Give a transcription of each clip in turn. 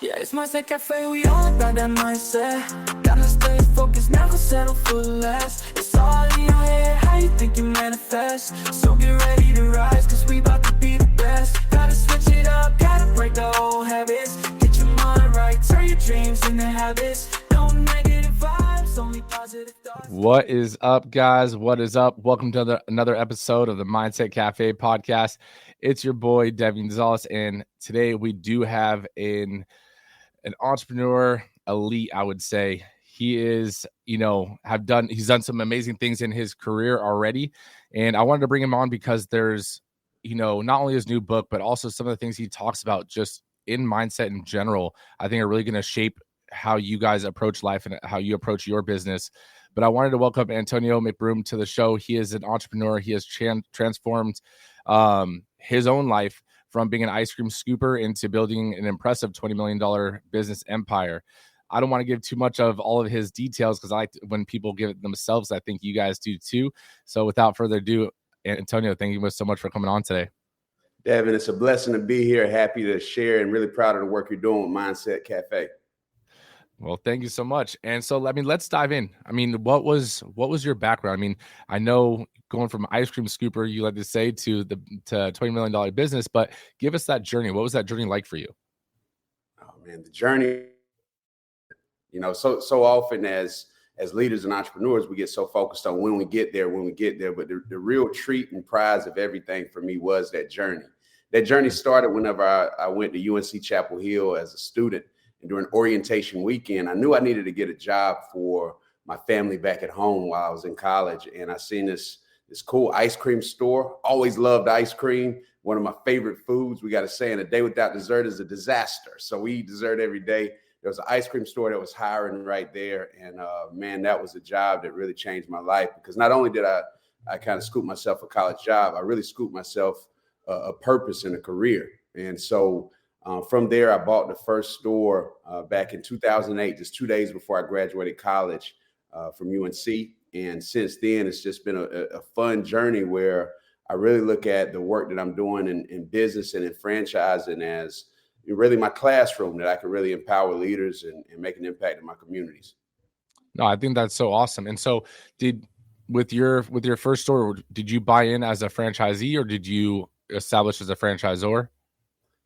Yeah, it's mindset cafe, we all about that mindset. Gotta stay focused, never settle for less. It's all in your head, how you think you manifest. So get ready to rise, cause we about to be the best. Gotta switch it up, gotta break the old habits. Get your mind right, turn your dreams into habits. No negative vibes, only positive thoughts. What is up, guys? What is up? Welcome to another episode of the Mindset Cafe podcast. It's your boy, Devin Gonzalez, and today we do have an entrepreneur elite, I would say. He is, he's done some amazing things in his career already. And I wanted to bring him on because there's, not only his new book, but also some of the things he talks about just in mindset in general, I think are really going to shape how you guys approach life and how you approach your business. But I wanted to welcome Antonio McBroom to the show. He is an entrepreneur. He has transformed his own life from being an ice cream scooper into building an impressive $20 million business empire. I don't want to give too much of all of his details because I like when people give it themselves. I think you guys do too. So without further ado, Antonio, thank you so much for coming on today. Devin, it's a blessing to be here. Happy to share and really proud of the work you're doing with Mindset Cafe. Well, thank you so much. And so, let's dive in. What was your background? I know going from ice cream scooper, you like to say, to $20 million business, but give us that journey. What was that journey like for you? Oh man, the journey, so often as leaders and entrepreneurs, we get so focused on when we get there, but the real treat and prize of everything for me was that journey. That journey started whenever I went to UNC Chapel Hill as a student. And during orientation weekend, I knew I needed to get a job for my family back at home while I was in college. And I seen this cool ice cream store. Always loved ice cream. One of my favorite foods. We got a saying, a day without dessert is a disaster. So we eat dessert every day. There was an ice cream store that was hiring right there. And man, that was a job that really changed my life, because not only did I kind of scoop myself a college job, I really scooped myself a purpose and a career. And so from there, I bought the first store back in 2008, just 2 days before I graduated college from UNC. And since then, it's just been a fun journey where I really look at the work that I'm doing in business and in franchising as really my classroom that I can really empower leaders and make an impact in my communities. No, I think that's so awesome. And so with your first store, did you buy in as a franchisee or did you establish as a franchisor?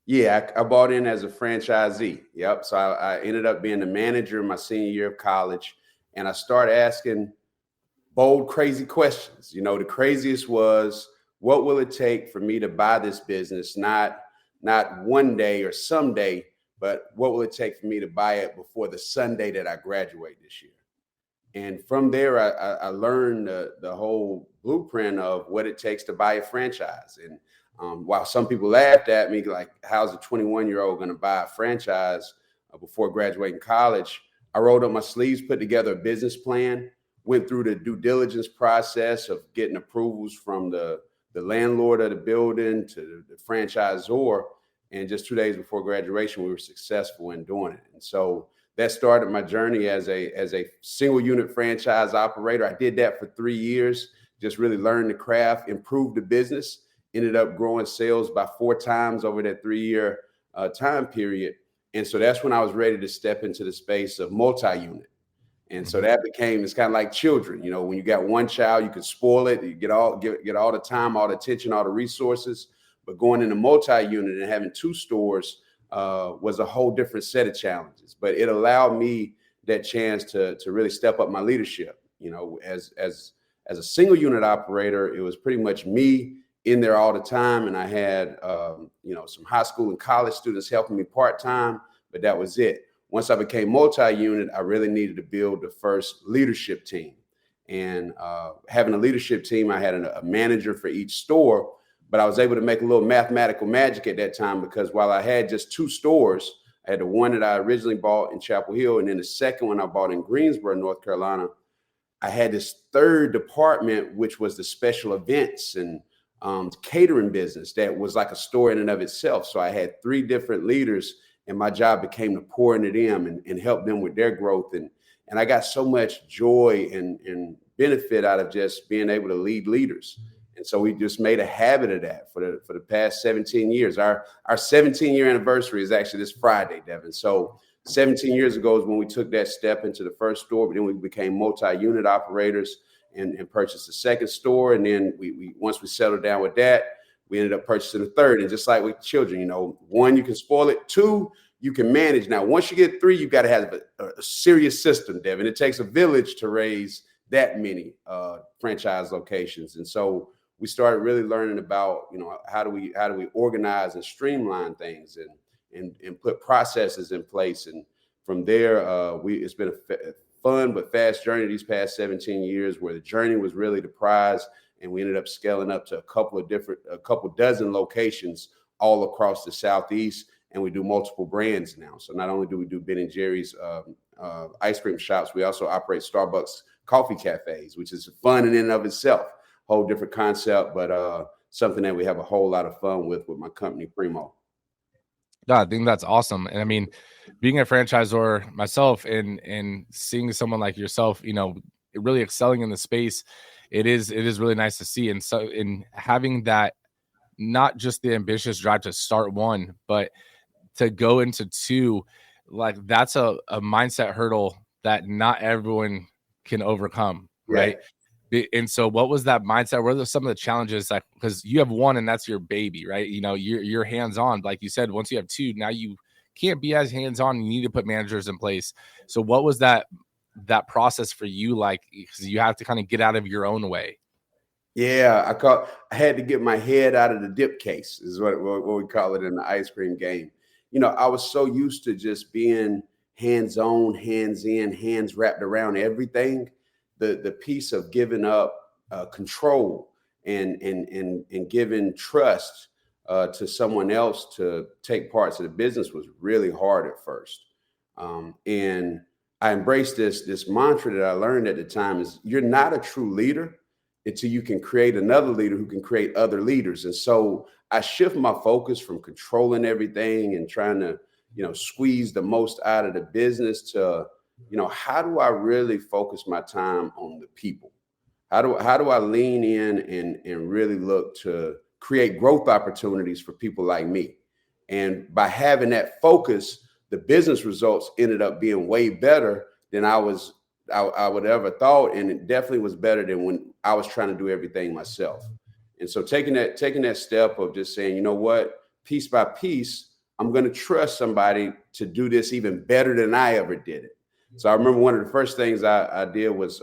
Yeah, I bought in as a franchisee. Yep. So I ended up being the manager in my senior year of college, and I started asking bold, crazy questions. The craziest was, what will it take for me to buy this business? Not one day or someday, but what will it take for me to buy it before the Sunday that I graduate this year? And from there, I learned the whole blueprint of what it takes to buy a franchise. And while some people laughed at me, like, how's a 21-year-old going to buy a franchise before graduating college? I rolled up my sleeves, put together a business plan, went through the due diligence process of getting approvals from the landlord of the building to the franchisor. And just 2 days before graduation, we were successful in doing it. And so that started my journey as a single unit franchise operator. I did that for 3 years, just really learned the craft, improved the business. Ended up growing sales by 4 times over that 3-year time period. And so that's when I was ready to step into the space of multi-unit. And so that it's kind of like children. When you got one child, you can spoil it, you get all the time, all the attention, all the resources. But going into multi-unit and having 2 stores was a whole different set of challenges. But it allowed me that chance to really step up my leadership. As a single unit operator, it was pretty much me in there all the time. And I had, some high school and college students helping me part-time, but that was it. Once I became multi-unit, I really needed to build the first leadership team. And having a leadership team, I had a manager for each store, but I was able to make a little mathematical magic at that time, because while I had just 2 stores, I had the one that I originally bought in Chapel Hill, and then the second one I bought in Greensboro, North Carolina. I had this third department, which was the special events and catering business that was like a store in and of itself. So I had 3 different leaders, and my job became to pour into them and help them with their growth. And I got so much joy and benefit out of just being able to lead leaders. And so we just made a habit of that for the past 17 years. Our 17-year anniversary is actually this Friday, Devin. So 17 years ago is when we took that step into the first store, but then we became multi-unit operators and purchased a second store. And then we once we settled down with that, we ended up purchasing a third. And just like with children, you know, 1, you can spoil it. 2, you can manage. Now, once you get 3, you've got to have a serious system, Devin. It takes a village to raise that many franchise locations. And so we started really learning about, you know, how do we organize and streamline things and put processes in place. And from there, it's been a fun but fast journey these past 17 years, where the journey was really the prize. And we ended up scaling up to a couple dozen locations all across the Southeast. And we do multiple brands now. So not only do we do Ben & Jerry's ice cream shops, we also operate Starbucks coffee cafes, which is fun in and of itself. Whole different concept, but something that we have a whole lot of fun with my company, Primo. Yeah, I think that's awesome. And I mean, being a franchisor myself and seeing someone like yourself, you know, really excelling in the space, it is really nice to see. And so in having that, not just the ambitious drive to start 1, but to go into 2, like that's a mindset hurdle that not everyone can overcome, right? And so what was that mindset? What are some of the challenges? Like, because you have 1 and that's your baby, right? You know, you're hands-on. Like you said, once you have 2, now you can't be as hands-on. You need to put managers in place. So what was that process for you like? Because you have to kind of get out of your own way. Yeah, I had to get my head out of the dip case, is what we call it in the ice cream game. You know, I was so used to just being hands-on, hands-in, hands wrapped around everything. The piece of giving up control and giving trust to someone else to take parts of the business was really hard at first. And I embraced this mantra that I learned at the time is you're not a true leader until you can create another leader who can create other leaders. And so I shift my focus from controlling everything and trying to, you know, squeeze the most out of the business to, you know, how do I really focus my time on the people? How do I lean in and really look to create growth opportunities for people like me? And by having that focus, the business results ended up being way better than I would ever thought. And it definitely was better than when I was trying to do everything myself. And so taking that step of just saying, you know what, piece by piece, I'm going to trust somebody to do this even better than I ever did it. So I remember one of the first things I did was,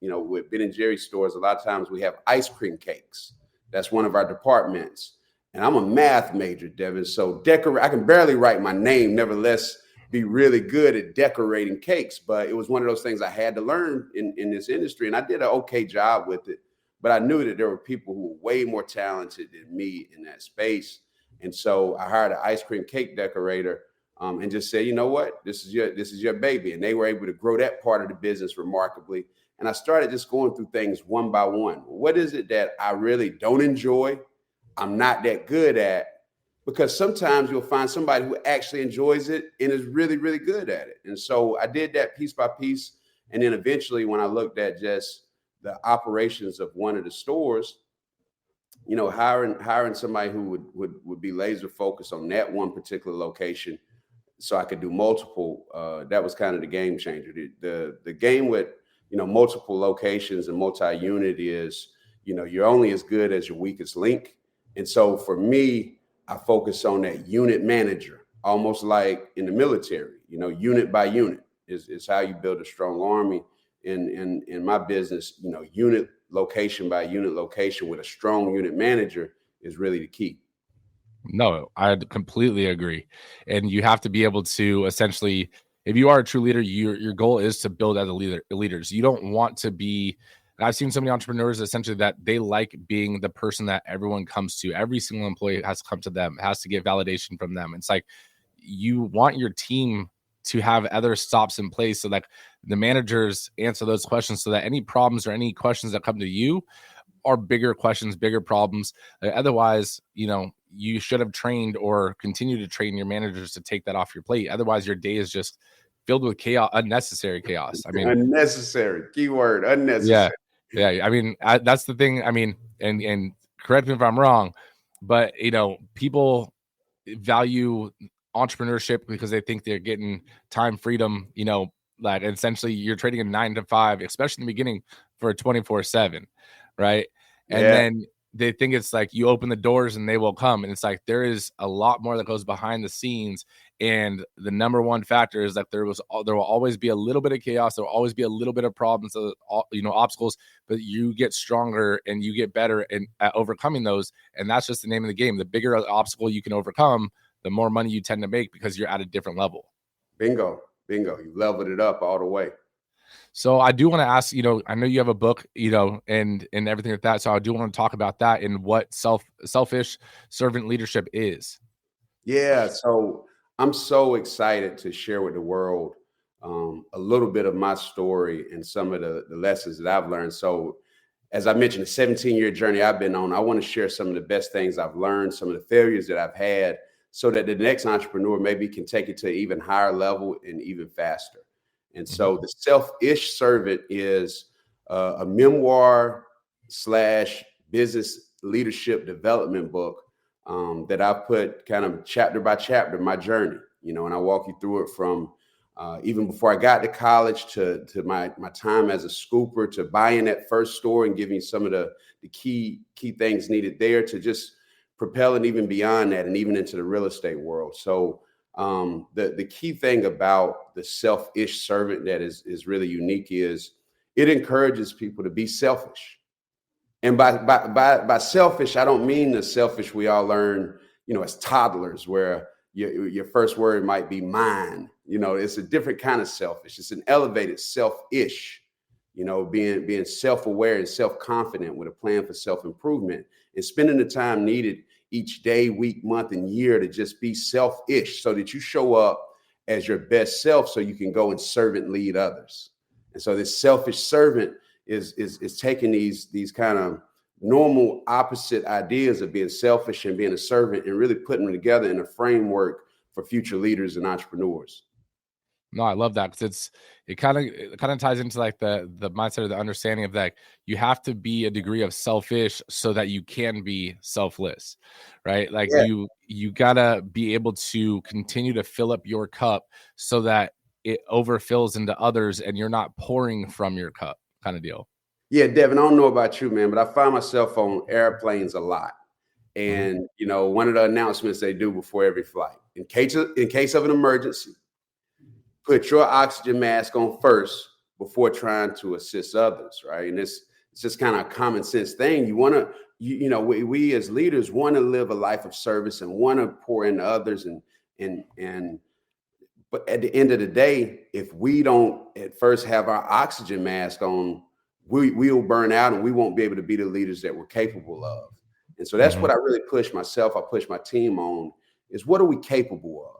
you know, with Ben & Jerry's stores, a lot of times we have ice cream cakes. That's one of our departments. And I'm a math major, Devin. So I can barely write my name, nevertheless, be really good at decorating cakes. But it was one of those things I had to learn in this industry. And I did an okay job with it. But I knew that there were people who were way more talented than me in that space. And so I hired an ice cream cake decorator and just said, you know what, this is your baby. And they were able to grow that part of the business remarkably. And I started just going through things one by one. What is it that I really don't enjoy? I'm not that good at, because sometimes you'll find somebody who actually enjoys it and is really, really good at it. And so I did that piece by piece. And then eventually when I looked at just the operations of one of the stores, you know, hiring somebody who would be laser focused on that one particular location so I could do multiple, that was kind of the game changer. The game with, you know, multiple locations and multi-unit is, you know, you're only as good as your weakest link. And so for me, I focus on that unit manager, almost like in the military, you know, unit by unit is how you build a strong army. In my business, you know, unit location by unit location with a strong unit manager is really the key. No, I completely agree. And you have to be able to essentially, if you are a true leader, your goal is to build other leaders. You don't want to be, I've seen so many entrepreneurs essentially that they like being the person that everyone comes to. Every single employee has to come to them, has to get validation from them. It's like you want your team to have other stops in place so that the managers answer those questions, so that any problems or any questions that come to you are bigger questions, bigger problems. Otherwise, you know, you should have trained or continue to train your managers to take that off your plate. Otherwise, your day is just filled with chaos, unnecessary chaos. I mean, unnecessary, keyword, unnecessary. Yeah. I mean, that's the thing. I mean, and correct me if I'm wrong, but people value entrepreneurship because they think they're getting time freedom, like essentially you're trading a 9 to 5, especially in the beginning, for a 24/7, right? And Yeah. then they think it's like you open the doors and they will come. And it's like there is a lot more that goes behind the scenes. And the number one factor is that there will always be a little bit of chaos. There will always be a little bit of problems, obstacles, but you get stronger and you get better at overcoming those. And that's just the name of the game. The bigger obstacle you can overcome, the more money you tend to make because you're at a different level. Bingo. You leveled it up all the way. So I do want to ask, I know you have a book, and everything like that. So I do want to talk about that and what selfish servant leadership is. Yeah. So I'm so excited to share with the world a little bit of my story and some of the lessons that I've learned. So as I mentioned, the 17-year journey I've been on, I want to share some of the best things I've learned, some of the failures that I've had, so that the next entrepreneur maybe can take it to an even higher level and even faster. And so the Selfish Servant is a memoir / business leadership development book that I've put kind of chapter by chapter my journey, and I walk you through it from even before I got to college to my time as a scooper, to buying that first store and giving some of the key things needed there, to just propelling even beyond that and even into the real estate world. So the key thing about the Selfish Servant that is really unique is it encourages people to be selfish. And by selfish, I don't mean the selfish we all learn, as toddlers, where your first word might be mine. It's a different kind of selfish. It's an elevated selfish, being self-aware and self-confident with a plan for self-improvement and spending the time needed each day, week, month, and year to just be selfish, so that you show up as your best self so you can go and servant lead others. And so this selfish servant is taking these kind of normal opposite ideas of being selfish and being a servant and really putting them together in a framework for future leaders and entrepreneurs. No, I love that, because it kind of ties into like the mindset or the understanding of that you have to be a degree of selfish so that you can be selfless, right? Like Yeah. you gotta be able to continue to fill up your cup so that it overfills into others and you're not pouring from your cup, kind of deal. Yeah, Devin, I don't know about you, man, but I find myself on airplanes a lot. Mhm. And, one of the announcements they do before every flight, in case of an emergency, put your oxygen mask on first before trying to assist others, right? And it's just kind of a common sense thing. You want to, we as leaders want to live a life of service and want to pour into others, but at the end of the day, if we don't at first have our oxygen mask on, we'll burn out and we won't be able to be the leaders that we're capable of. And so that's what I really push myself. I push my team on, is what are we capable of?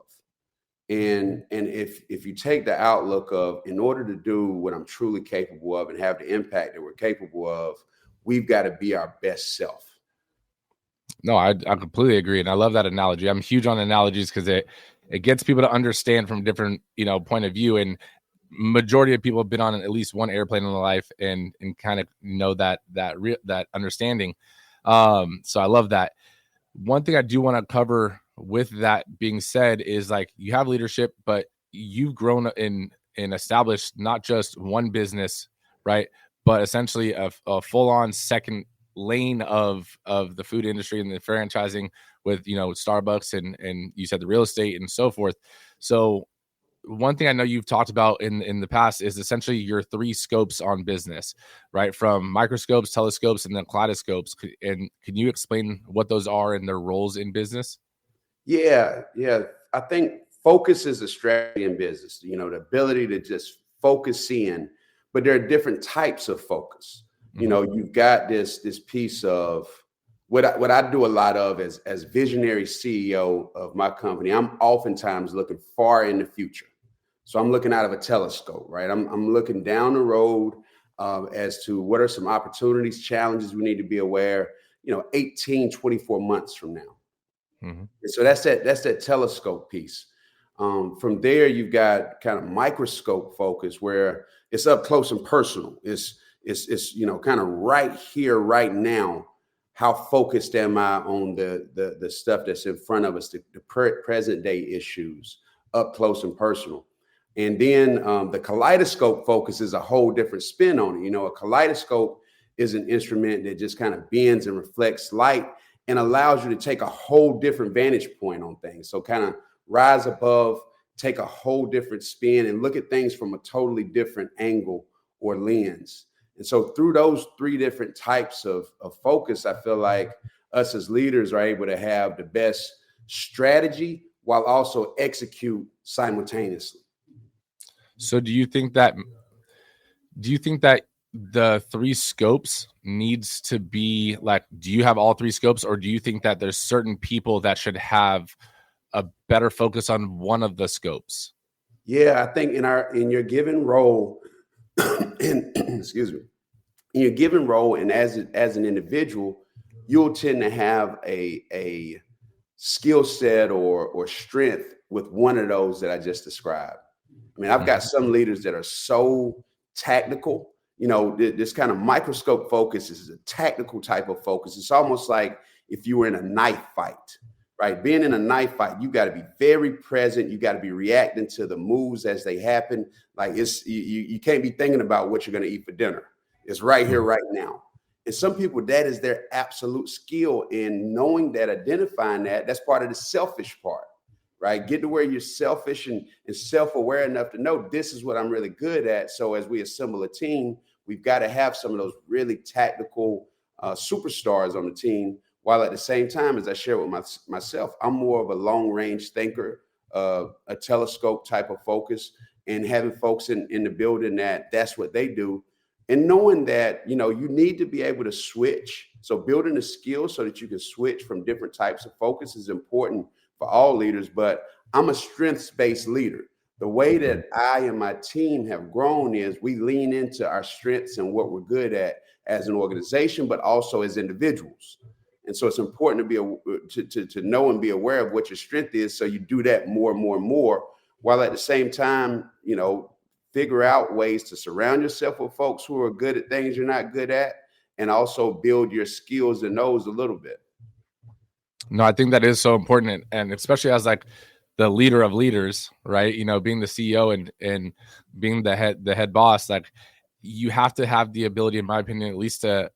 And if you take the outlook of, in order to do what I'm truly capable of and have the impact that we're capable of, we've got to be our best self. No, I completely agree. And I love that analogy. I'm huge on analogies because it gets people to understand from different, point of view. And majority of people have been on at least one airplane in their life and kind of know that understanding. So I love that. One thing I do want to cover with that being said is, like, you have leadership, but you've grown and established not just one business, right, but essentially a full-on second lane of the food industry and the franchising with Starbucks and you said the real estate and so forth. So one thing I know you've talked about in the past is essentially your 3 scopes on business, right? From microscopes, telescopes, and then kaleidoscopes. And can you explain what those are and their roles in business? Yeah. I think focus is a strategy in business, the ability to just focus in, but there are different types of focus. You've got this piece of what I do a lot of as visionary CEO of my company. I'm oftentimes looking far in the future. So I'm looking out of a telescope, right? I'm looking down the road as to what are some opportunities, challenges we need to be aware, 18, 24 months from now. Mm-hmm. And so that's that telescope piece. From there, you've got kind of microscope focus, where it's up close and personal. It's It's kind of right here, right now. How focused am I on the stuff that's in front of us, the present day issues, up close and personal? And then the kaleidoscope focus is a whole different spin on it. A kaleidoscope is an instrument that just kind of bends and reflects light and allows you to take a whole different vantage point on things. So kind of rise above, take a whole different spin and look at things from a totally different angle or lens. And so through those three different types of focus, I feel like us as leaders are able to have the best strategy while also execute simultaneously. So do you think that the three scopes needs to be like, do you have all three scopes, or do you think that there's certain people that should have a better focus on one of the scopes? Yeah, I think in your given role, excuse me, in your given role and as an individual, you'll tend to have a skill set or strength with one of those that I just described. I mean, I've got some leaders that are so tactical. This kind of microscope focus is a tactical type of focus. It's almost like if you were in a knife fight, right? Being in a knife fight, you got to be very present. You got to be reacting to the moves as they happen. Like you can't be thinking about what you're going to eat for dinner. It's right here, right now. And some people, that is their absolute skill in knowing that, identifying that's part of the selfish part, right? Get to where you're selfish and self-aware enough to know this is what I'm really good at. So as we assemble a team, we've got to have some of those really tactical superstars on the team, while at the same time, as I share with myself, I'm more of a long-range thinker, a telescope type of focus, and having folks in the building that's what they do. And knowing that, you need to be able to switch. So building a skill so that you can switch from different types of focus is important for all leaders. But I'm a strengths-based leader. The way that I and my team have grown is we lean into our strengths and what we're good at as an organization, but also as individuals. And so it's important to know and be aware of what your strength is, so you do that more and more and more, while at the same time, figure out ways to surround yourself with folks who are good at things you're not good at, and also build your skills in those a little bit. No, I think that is so important, and especially as like the leader of leaders, right? Being the CEO and being the head boss, like you have to have the ability, in my opinion, at least to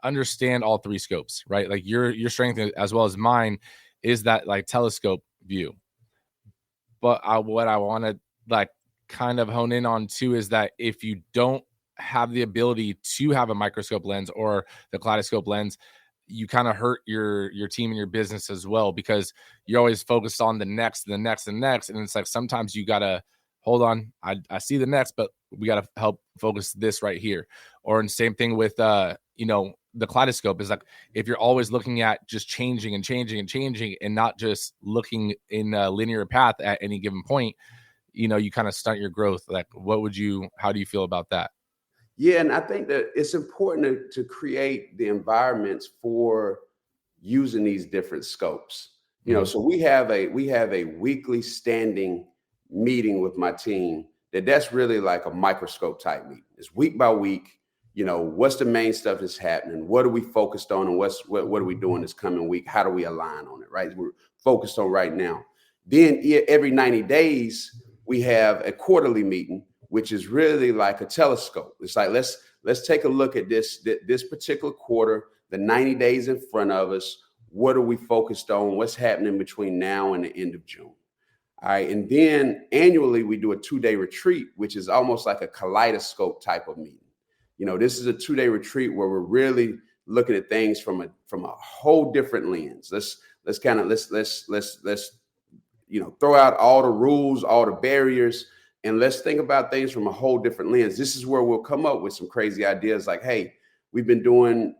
understand all three scopes, right? Like your strength as well as mine is that like telescope view. But what I want to like kind of hone in on too is that if you don't have the ability to have a microscope lens or the kaleidoscope lens, you kind of hurt your team and your business as well, because you're always focused on the next. And it's like sometimes you gotta hold on. I see the next, but we gotta help focus this right here. Or and same thing with the kaleidoscope is like if you're always looking at just changing and not just looking in a linear path at any given point, you kind of stunt your growth. Like how do you feel about that? Yeah, and I think that it's important to create the environments for using these different scopes. So we have a weekly standing meeting with my team that's really like a microscope type meeting. It's week by week. What's the main stuff that's happening? What are we focused on, and what are we doing this coming week? How do we align on it? Right, we're focused on right now. Then every 90 days we have a quarterly meeting, which is really like a telescope. It's like, let's take a look at this particular quarter, the 90 days in front of us. What are we focused on? What's happening between now and the end of June? All right. And then annually we do a 2-day retreat, which is almost like a kaleidoscope type of meeting. This is a 2-day retreat where we're really looking at things from a whole different lens. Let's throw out all the rules, all the barriers, and let's think about things from a whole different lens. This is where we'll come up with some crazy ideas like, hey, we've been doing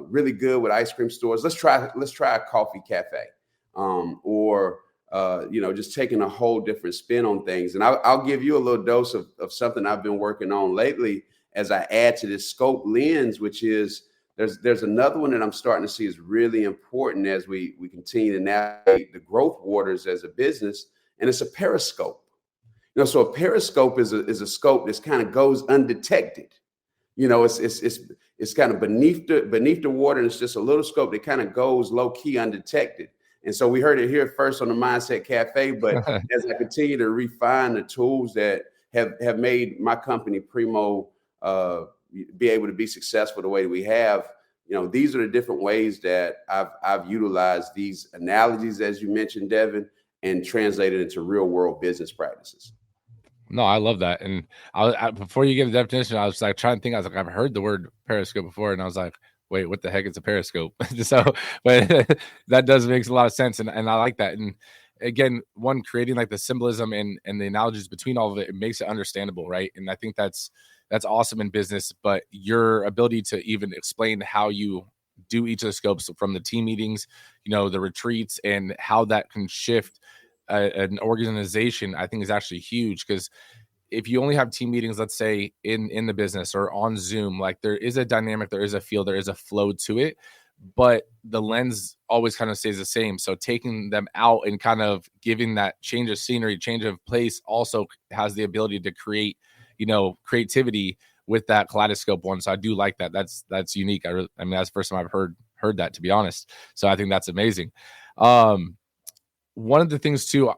really good with ice cream stores. Let's try a coffee cafe, or just taking a whole different spin on things. And I'll give you a little dose of something I've been working on lately as I add to this scope lens, which is there's another one that I'm starting to see is really important as we continue to navigate the growth waters as a business, and it's a periscope. So a periscope is a scope that kind of goes undetected. It's kind of beneath the water, and it's just a little scope that kind of goes low key undetected. And so we heard it here first on the Mindset Cafe, but as I continue to refine the tools that have made my company Primo be able to be successful the way that we have, these are the different ways that I've utilized these analogies, as you mentioned, Devin, and translated into real world business practices. No, I love that. And before you give the definition, I was like trying to think. I was like, I've heard the word periscope before, and I was like, wait, what the heck is a periscope? So, but that does makes a lot of sense, and I like that. And again, creating like the symbolism and the analogies between all of it, it makes it understandable, right? And I think that's awesome in business. But your ability to even explain how you do each of the scopes, from the team meetings, the retreats, and how that can shift an organization, I think is actually huge. Because if you only have team meetings, let's say in the business or on Zoom, like there is a dynamic, there is a feel, there is a flow to it, but the lens always kind of stays the same. So taking them out and kind of giving that change of scenery, change of place also has the ability to create, creativity with that kaleidoscope one. So I do like that. That's unique. I mean, that's the first time I've heard that, to be honest. So I think that's amazing. One of the things too,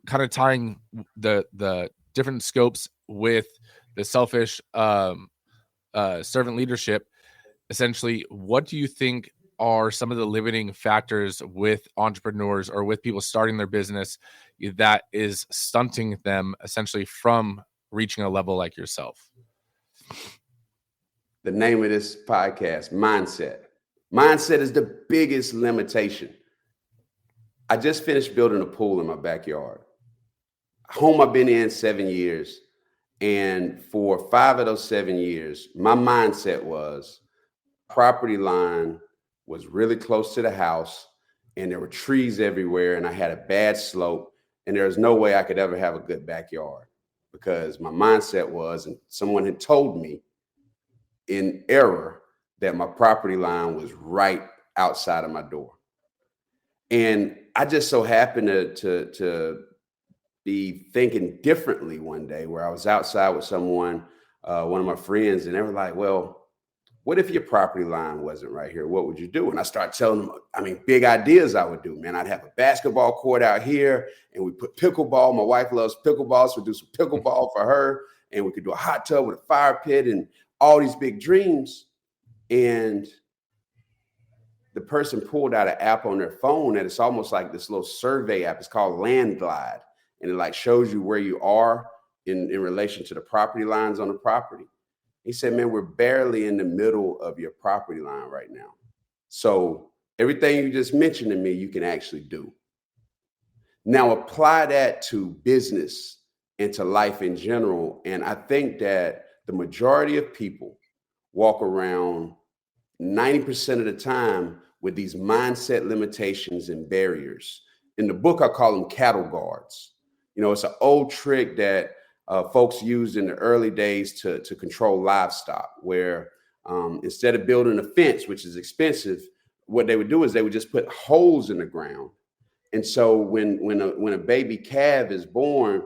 kind of tying the different scopes with the selfish servant leadership, essentially, what do you think are some of the limiting factors with entrepreneurs or with people starting their business that is stunting them essentially from reaching a level like yourself? The name of this podcast, mindset. Mindset is the biggest limitation. I just finished building a pool in my backyard. Home I've been in 7 years. And for 5 of those 7 years, my mindset was property line was really close to the house, and there were trees everywhere, and I had a bad slope, and there was no way I could ever have a good backyard, because my mindset was, and someone had told me in error, that my property line was right outside of my door. And I just so happened to be thinking differently one day, where I was outside with someone, one of my friends, and they were like, well, what if your property line wasn't right here? What would you do? And I started telling them, big ideas I would do, man. I'd have a basketball court out here, and we put pickleball. My wife loves pickleball, so we'd do some pickleball for her, and we could do a hot tub with a fire pit and all these big dreams. And the person pulled out an app on their phone, and it's almost like this little survey app. It's called Landglide. And it like shows you where you are in relation to the property lines on the property. He said, man, we're barely in the middle of your property line right now. So everything you just mentioned to me, you can actually do. Now apply that to business and to life in general. And I think that the majority of people walk around 90% of the time with these mindset limitations and barriers. In the book, I call them cattle guards. It's an old trick that folks used in the early days to control livestock, where instead of building a fence, which is expensive, what they would do is they would just put holes in the ground. And so when a baby calf is born,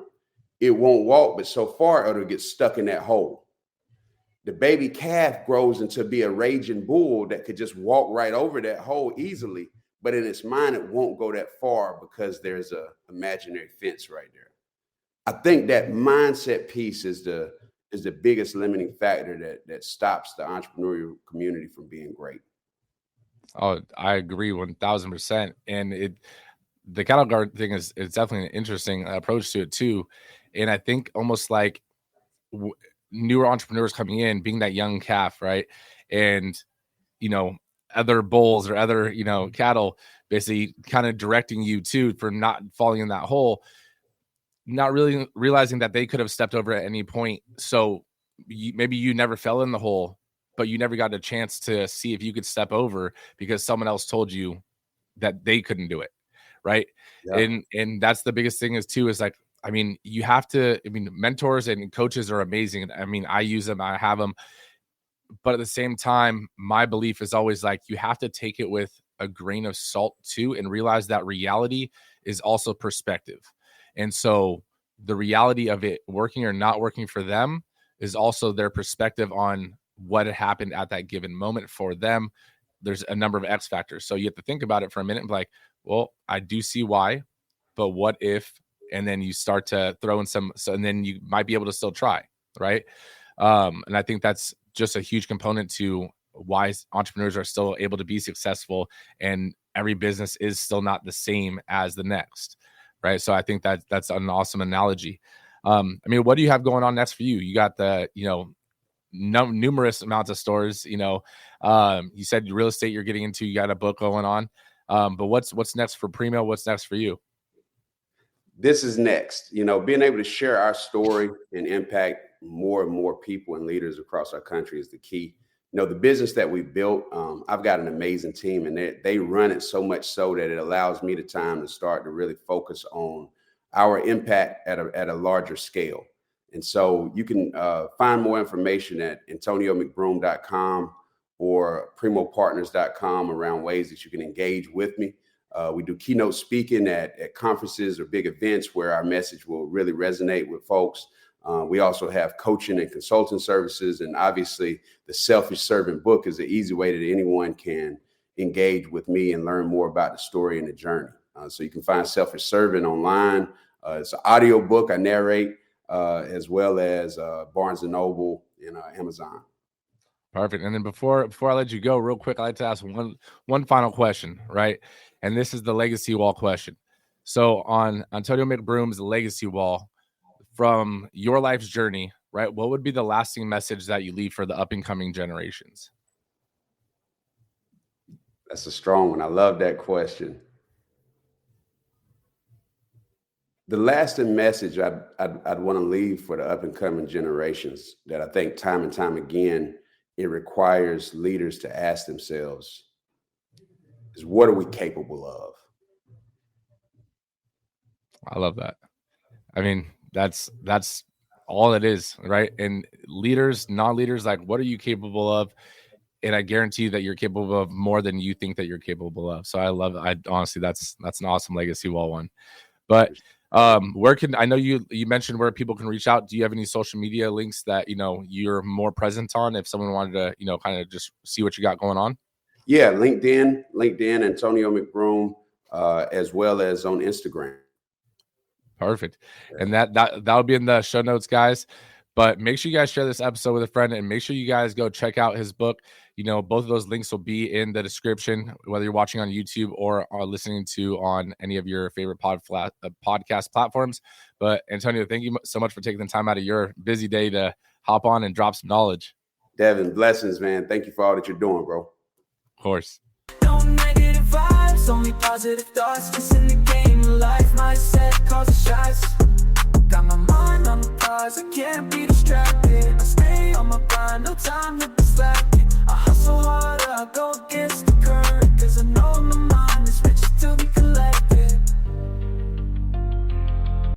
it won't walk, but so far it'll get stuck in that hole. The baby calf grows into be a raging bull that could just walk right over that hole easily. But in its mind, it won't go that far because there's a imaginary fence right there. I think that mindset piece is the biggest limiting factor that stops the entrepreneurial community from being great. Oh, I agree 1000%. And the cattle guard thing is definitely an interesting approach to it too. And I think almost like newer entrepreneurs coming in, being that young calf, right? And, other bulls or other, cattle basically kind of directing you too for not falling in that hole, not really realizing that they could have stepped over at any point. So maybe you never fell in the hole, but you never got a chance to see if you could step over because someone else told you that they couldn't do it. Right. Yeah. And that's the biggest thing is like, you have to, mentors and coaches are amazing. I use them, I have them, but at the same time, my belief is always like, you have to take it with a grain of salt too, and realize that reality is also perspective. And so the reality of it working or not working for them is also their perspective on what had happened at that given moment for them. There's a number of X factors. So you have to think about it for a minute and be like, well, I do see why, but what if, and then you start to throw in and then you might be able to still try. Right. And I think that's just a huge component to why entrepreneurs are still able to be successful, and every business is still not the same as the next. Right. So I think that's an awesome analogy. I mean, what do you have going on next for you? You got the, numerous amounts of stores, you said real estate you're getting into, you got a book going on. But what's next for Primo? What's next for you? This is next, being able to share our story and impact more and more people and leaders across our country is the key. The business that we built, I've got an amazing team, and they run it so much so that it allows me the time to start to really focus on our impact at a larger scale. And so you can find more information at AntonioMcBroom.com or PrimoPartners.com around ways that you can engage with me. We do keynote speaking at conferences or big events where our message will really resonate with folks. We also have coaching and consulting services. And obviously, the Selfish Servant book is an easy way that anyone can engage with me and learn more about the story and the journey. So you can find Selfish Servant online. It's an audio book I narrate, as well as Barnes & Noble and Amazon. Perfect. And then before I let you go, real quick, I like to ask one final question, right? And this is the legacy wall question. So on Antonio McBroom's legacy wall, from your life's journey, right, what would be the lasting message that you leave for the up and coming generations? That's a strong one. I love that question. The lasting message I'd want to leave for the up and coming generations, that I think time and time again, it requires leaders to ask themselves, is what are we capable of? I love that. I mean, that's all it is, right? And leaders, non-leaders, like, what are you capable of? And I guarantee that you're capable of more than you think that you're capable of. So I honestly, that's an awesome legacy wall one. But I know you mentioned where people can reach out. Do you have any social media links that, you're more present on if someone wanted to, kind of just see what you got going on? Yeah. LinkedIn, Antonio McBroom, as well as on Instagram. Perfect. And that'll be in the show notes, guys. But make sure you guys share this episode with a friend, and make sure you guys go check out his book. Both of those links will be in the description, whether you're watching on YouTube or are listening to on any of your favorite podcast platforms. But Antonio, thank you so much for taking the time out of your busy day to hop on and drop some knowledge. Devin, blessings, man. Thank you for all that you're doing, bro. Of course. No negative vibes, only positive thoughts. Just in the game of life, mindset causes shots. Got my mind on the prize, I can't be distracted. I stay on my grind, no time to